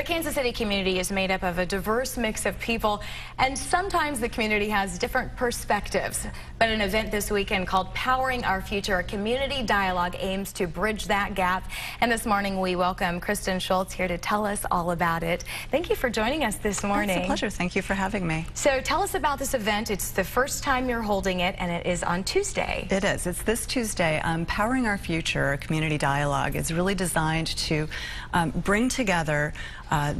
The Kansas City community is made up of a diverse mix of people, and sometimes the community has different perspectives. But an event this weekend called Powering Our Future, a community dialogue, aims to bridge that gap. And this morning we welcome Kristin Schultz here to tell us all about it. Thank you for joining us this morning. It's a pleasure. Thank you for having me. So tell us about this event. It's the first time you're holding it, and it is on Tuesday. It is. It's this Tuesday. Powering Our Future, a community dialogue, is really designed to bring together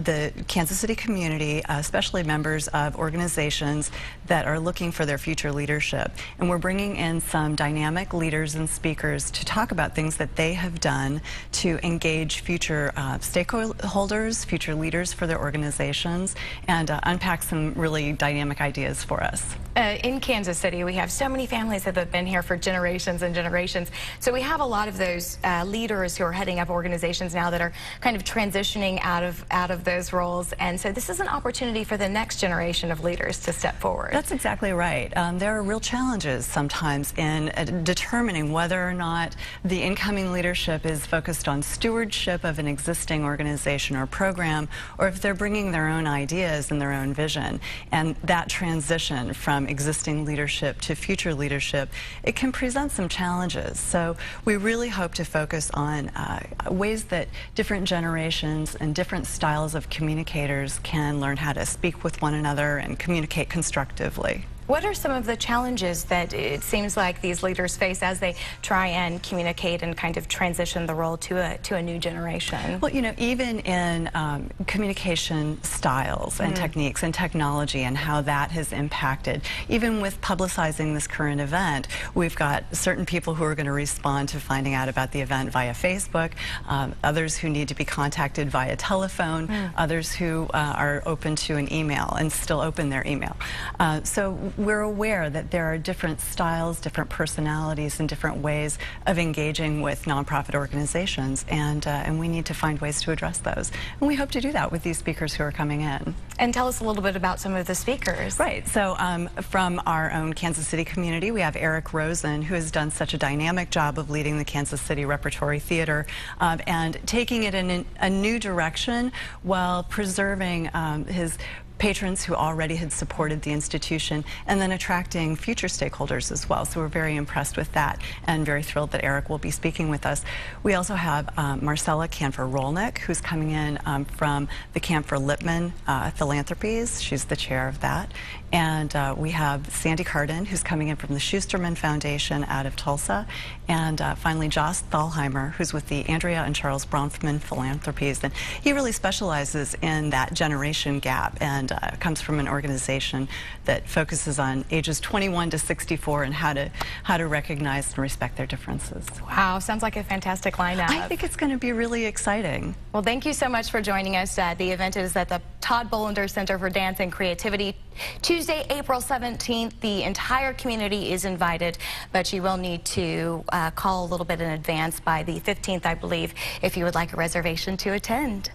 the Kansas City community, especially members of organizations that are looking for their future leadership. And we're bringing in some dynamic leaders and speakers to talk about things that they have done to engage future stakeholders, future leaders for their organizations, and unpack some really dynamic ideas for us. In Kansas City, we have so many families that have been here for generations and generations. So we have a lot of those leaders who are heading up organizations now that are kind of transitioning out of those roles. And so this is an opportunity for the next generation of leaders to step forward. That's exactly right. There are real challenges sometimes in determining whether or not the incoming leadership is focused on stewardship of an existing organization or program, or if they're bringing their own ideas and their own vision. And that transition from existing leadership to future leadership, it can present some challenges. So we really hope to focus on ways that different generations and different styles of communicators can learn how to speak with one another and communicate constructively. What are some of the challenges that it seems like these leaders face as they try and communicate and kind of transition the role to a new generation? Well, you know, even in communication styles and techniques and technology and how that has impacted, even with publicizing this current event, we've got certain people who are going to respond to finding out about the event via Facebook, others who need to be contacted via telephone, others who are open to an email and still open their email. So we're aware that there are different styles, different personalities, and different ways of engaging with nonprofit organizations, and we need to find ways to address those. And we hope to do that with these speakers who are coming in. And tell us a little bit about some of the speakers. Right. So from our own Kansas City community, we have Eric Rosen, who has done such a dynamic job of leading the Kansas City Repertory Theater and taking it in a new direction while preserving his patrons who already had supported the institution, and then attracting future stakeholders as well. So we're very impressed with that and very thrilled that Eric will be speaking with us. We also have Marcella Canfor-Rolnick, who's coming in from the Canfor-Lippman Philanthropies. She's the chair of that. And we have Sandy Cardin, who's coming in from the Schusterman Foundation out of Tulsa. And finally, Joss Thalheimer, who's with the Andrea and Charles Bronfman Philanthropies. And he really specializes in that generation gap and comes from an organization that focuses on ages 21 to 64 and how to recognize and respect their differences. Wow, sounds like a fantastic lineup. I think it's going to be really exciting. Well, thank you so much for joining us. The event is at the Todd Bolender Center for Dance and Creativity. Tuesday, April 17th, the entire community is invited, but you will need to call a little bit in advance by the 15th, I believe, if you would like a reservation to attend.